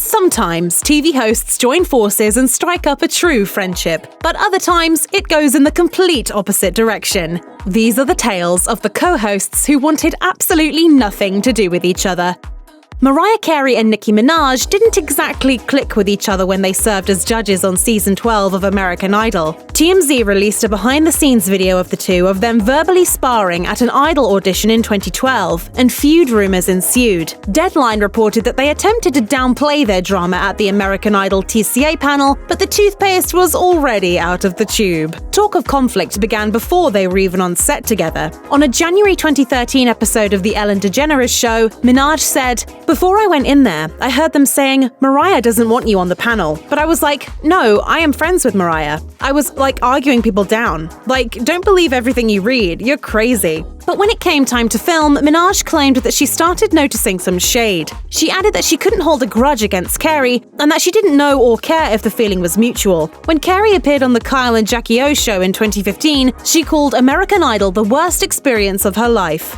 Sometimes TV hosts join forces and strike up a true friendship, but other times it goes in the complete opposite direction. These are the tales of the co-hosts who wanted absolutely nothing to do with each other. Mariah Carey and Nicki Minaj didn't exactly click with each other when they served as judges on season 12 of American Idol. TMZ released a behind-the-scenes video of the two of them verbally sparring at an Idol audition in 2012, and feud rumors ensued. Deadline reported that they attempted to downplay their drama at the American Idol TCA panel, but the toothpaste was already out of the tube. Talk of conflict began before they were even on set together. On a January 2013 episode of The Ellen DeGeneres Show, Minaj said, "Before I went in there, I heard them saying, 'Mariah doesn't want you on the panel.' But I was like, no, I am friends with Mariah. I was arguing people down. Don't believe everything you read, you're crazy." But when it came time to film, Minaj claimed that she started noticing some shade. She added that she couldn't hold a grudge against Carey, and that she didn't know or care if the feeling was mutual. When Carey appeared on the Kyle and Jackie O show in 2015, she called American Idol the worst experience of her life.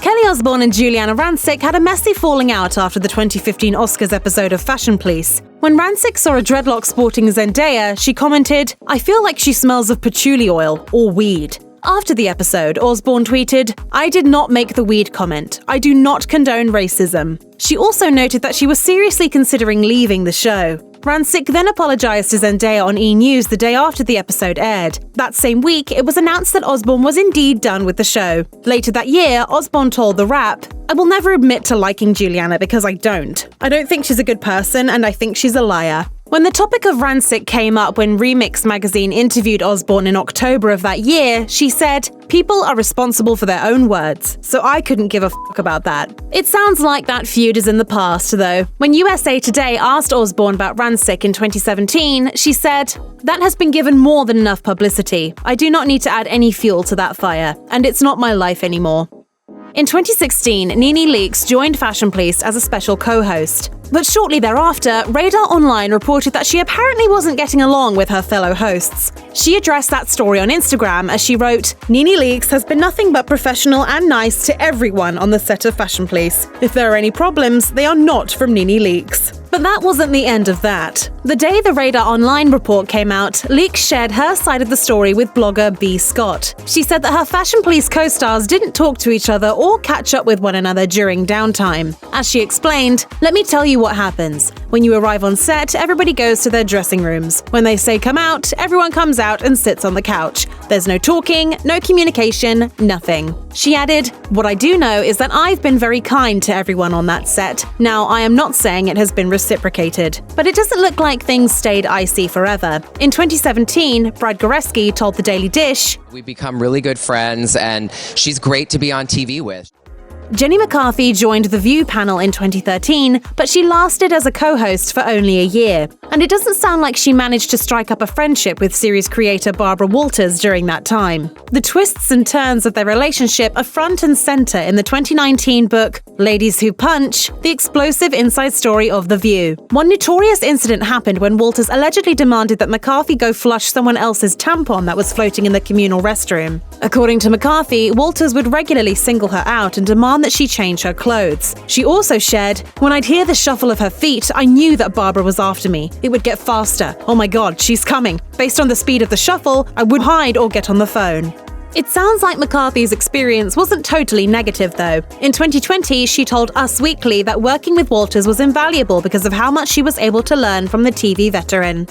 Kelly Osborne and Giuliana Rancic had a messy falling out after the 2015 Oscars episode of Fashion Police. When Rancic saw a dreadlock sporting Zendaya, she commented, "I feel like she smells of patchouli oil or weed." After the episode, Osborne tweeted, "I did not make the weed comment. I do not condone racism." She also noted that she was seriously considering leaving the show. Rancic then apologized to Zendaya on E! News the day after the episode aired. That same week, it was announced that Osborne was indeed done with the show. Later that year, Osborne told The Wrap, "I will never admit to liking Giuliana because I don't. I don't think she's a good person and I think she's a liar." When the topic of Rancic came up when Remix magazine interviewed Osborne in October of that year, she said, "People are responsible for their own words, so I couldn't give a fuck about that." It sounds like that feud is in the past, though. When USA Today asked Osborne about Rancic in 2017, she said, "That has been given more than enough publicity. I do not need to add any fuel to that fire, and it's not my life anymore." In 2016, NeNe Leakes joined Fashion Police as a special co-host. But shortly thereafter, Radar Online reported that she apparently wasn't getting along with her fellow hosts. She addressed that story on Instagram as she wrote, "NeNe Leakes has been nothing but professional and nice to everyone on the set of Fashion Police. If there are any problems, they are not from NeNe Leakes." But that wasn't the end of that. The day the Radar Online report came out, Leakes shared her side of the story with blogger B. Scott. She said that her Fashion Police co-stars didn't talk to each other or catch up with one another during downtime. As she explained, "Let me tell you what happens. When you arrive on set, everybody goes to their dressing rooms. When they say come out, everyone comes out and sits on the couch. There's no talking, no communication, nothing." She added, "What I do know is that I've been very kind to everyone on that set. Now, I am not saying it has been reciprocated. But it doesn't look like things stayed icy forever." In 2017, Brad Goreski told The Daily Dish, "We've become really good friends and she's great to be on TV with." Jenny McCarthy joined The View panel in 2013, but she lasted as a co-host for only a year. And it doesn't sound like she managed to strike up a friendship with series creator Barbara Walters during that time. The twists and turns of their relationship are front and center in the 2019 book Ladies Who Punch, the explosive inside story of The View. One notorious incident happened when Walters allegedly demanded that McCarthy go flush someone else's tampon that was floating in the communal restroom. According to McCarthy, Walters would regularly single her out and demand that she change her clothes. She also shared, "When I'd hear the shuffle of her feet, I knew that Barbara was after me. It would get faster. Oh my God, she's coming. Based on the speed of the shuffle, I would hide or get on the phone." It sounds like McCarthy's experience wasn't totally negative, though. In 2020, she told Us Weekly that working with Walters was invaluable because of how much she was able to learn from the TV veteran.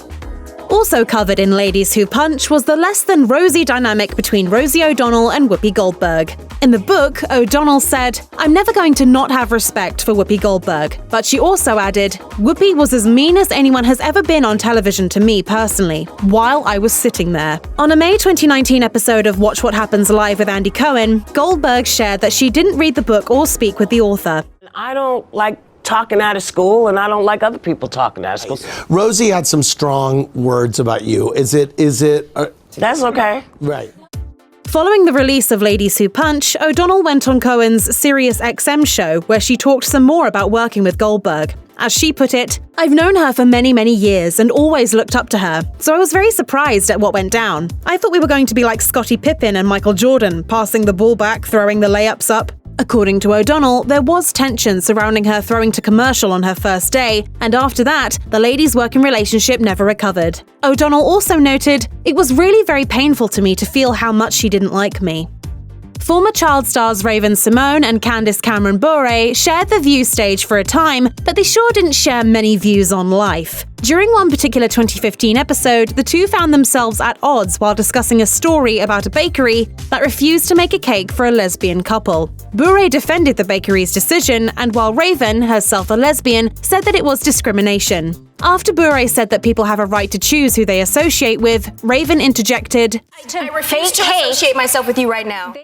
Also covered in Ladies Who Punch was the less than rosy dynamic between Rosie O'Donnell and Whoopi Goldberg. In the book, O'Donnell said, "I'm never going to not have respect for Whoopi Goldberg." But she also added, "Whoopi was as mean as anyone has ever been on television to me personally, while I was sitting there." On a May 2019 episode of Watch What Happens Live with Andy Cohen, Goldberg shared that she didn't read the book or speak with the author. "I don't like talking out of school, and I don't like other people talking out of school." Rosie had some strong words about you. Is it? That's okay. Right. Following the release of Ladies Who Punch, O'Donnell went on Cohen's Sirius XM show where she talked some more about working with Goldberg. As she put it, "I've known her for many, many years and always looked up to her, so I was very surprised at what went down. I thought we were going to be like Scottie Pippen and Michael Jordan, passing the ball back, throwing the layups up. According to O'Donnell, there was tension surrounding her throwing to commercial on her first day, and after that, the ladies' working relationship never recovered. O'Donnell also noted, "It was really very painful to me to feel how much she didn't like me." Former child stars Raven-Symone and Candace Bure shared the View stage for a time, but they sure didn't share many views on life. During one particular 2015 episode, the two found themselves at odds while discussing a story about a bakery that refused to make a cake for a lesbian couple. Bure defended the bakery's decision, and while Raven, herself a lesbian, said that it was discrimination. After Bure said that people have a right to choose who they associate with, Raven interjected, "I refuse to associate myself with you right now."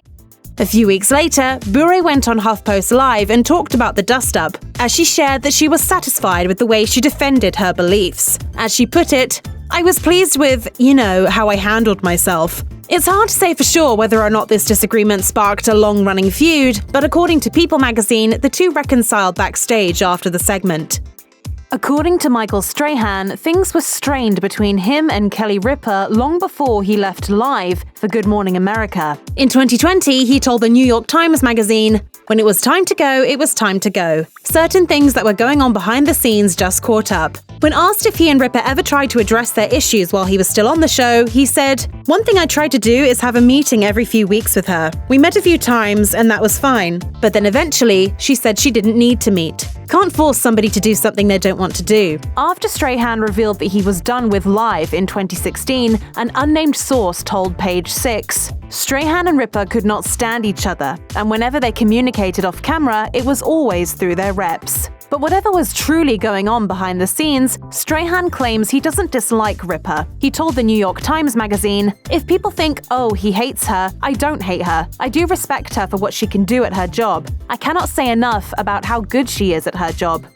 A few weeks later, Bure went on HuffPost Live and talked about the dust-up, as she shared that she was satisfied with the way she defended her beliefs. As she put it, "I was pleased with, how I handled myself." It's hard to say for sure whether or not this disagreement sparked a long-running feud, but according to People magazine, the two reconciled backstage after the segment. According to Michael Strahan, things were strained between him and Kelly Ripa long before he left Live for Good Morning America. In 2020, he told the New York Times magazine, "When it was time to go, it was time to go. Certain things that were going on behind the scenes just caught up." When asked if he and Ripa ever tried to address their issues while he was still on the show, he said, "One thing I tried to do is have a meeting every few weeks with her. We met a few times and that was fine. But then eventually, she said she didn't need to meet. Can't force somebody to do something they don't want to do." After Strahan revealed that he was done with Live in 2016, an unnamed source told Page 6, Strahan and Ripa could not stand each other, and whenever they communicated off camera, it was always through their reps. But whatever was truly going on behind the scenes, Strahan claims he doesn't dislike Ripa. He told the New York Times magazine, "If people think, oh, he hates her, I don't hate her. I do respect her for what she can do at her job. I cannot say enough about how good she is at her job."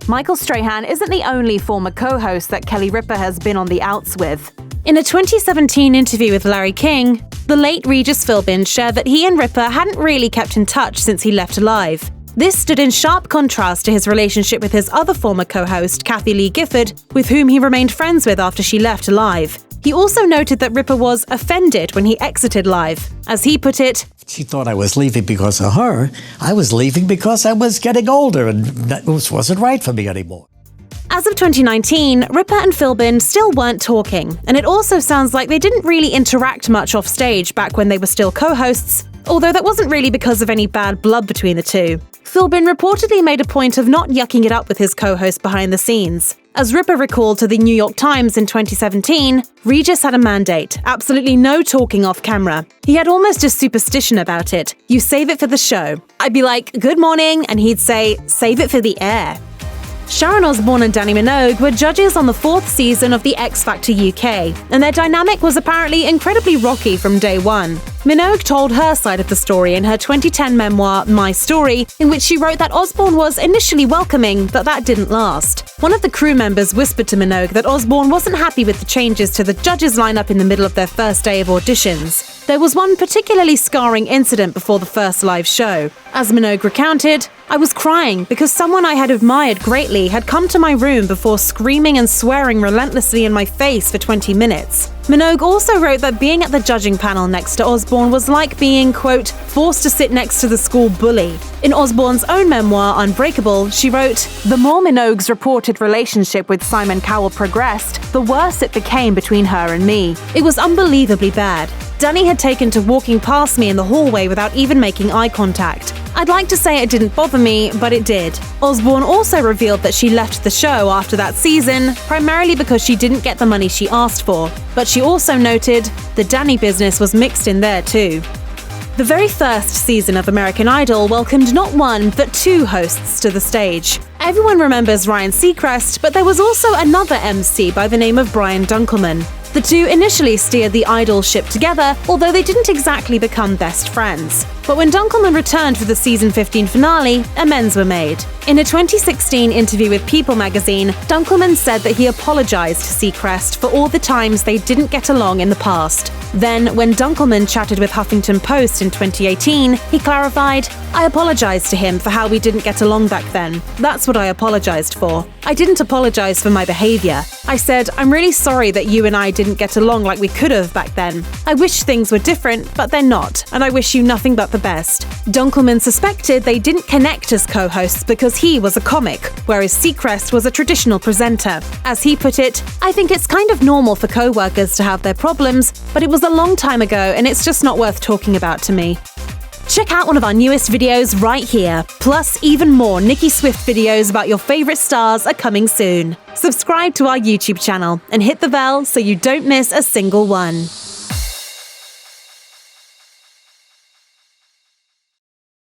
Michael Strahan isn't the only former co-host that Kelly Ripa has been on the outs with. In a 2017 interview with Larry King, the late Regis Philbin shared that he and Ripa hadn't really kept in touch since he left Live. This stood in sharp contrast to his relationship with his other former co-host, Kathie Lee Gifford, with whom he remained friends with after she left Live. He also noted that Ripa was offended when he exited Live. As he put it, "She thought I was leaving because of her. I was leaving because I was getting older and that wasn't right for me anymore." As of 2019, Ripa and Philbin still weren't talking, and it also sounds like they didn't really interact much off stage back when they were still co-hosts, although that wasn't really because of any bad blood between the two. Philbin reportedly made a point of not yucking it up with his co-host behind the scenes. As Ripa recalled to the New York Times in 2017, Regis had a mandate, absolutely no talking off camera. He had almost a superstition about it. You save it for the show. I'd be like, "Good morning," and he'd say, "Save it for the air." Sharon Osbourne and Dannii Minogue were judges on the 4th season of the X Factor UK, and their dynamic was apparently incredibly rocky from day one. Minogue told her side of the story in her 2010 memoir, My Story, in which she wrote that Osborne was initially welcoming, but that didn't last. One of the crew members whispered to Minogue that Osborne wasn't happy with the changes to the judges lineup in the middle of their first day of auditions. There was one particularly scarring incident before the first live show. As Minogue recounted, "I was crying because someone I had admired greatly had come to my room before screaming and swearing relentlessly in my face for 20 minutes. Minogue also wrote that being at the judging panel next to Osborne was like being, quote, forced to sit next to the school bully. In Osborne's own memoir, Unbreakable, she wrote, "The more Minogue's reported relationship with Simon Cowell progressed, the worse it became between her and me. It was unbelievably bad. Dannii had taken to walking past me in the hallway without even making eye contact. I'd like to say it didn't bother me, but it did." Osborne also revealed that she left the show after that season, primarily because she didn't get the money she asked for. But she also noted, the Dannii business was mixed in there too. The very first season of American Idol welcomed not one, but two hosts to the stage. Everyone remembers Ryan Seacrest, but there was also another MC by the name of Brian Dunkleman. The two initially steered the Idol ship together, although they didn't exactly become best friends. But when Dunkleman returned for the season 15 finale, amends were made. In a 2016 interview with People magazine, Dunkleman said that he apologized to Seacrest for all the times they didn't get along in the past. Then, when Dunkleman chatted with Huffington Post in 2018, he clarified, "I apologized to him for how we didn't get along back then. That's what I apologized for. I didn't apologize for my behavior. I said, I'm really sorry that you and I didn't get along like we could have back then. I wish things were different, but they're not, and I wish you nothing but the best." Dunkleman suspected they didn't connect as co-hosts because he was a comic, whereas Seacrest was a traditional presenter. As he put it, "I think it's kind of normal for co-workers to have their problems, but it was a long time ago and it's just not worth talking about to me." Check out one of our newest videos right here. Plus, even more Nicki Swift videos about your favorite stars are coming soon. Subscribe to our YouTube channel and hit the bell so you don't miss a single one.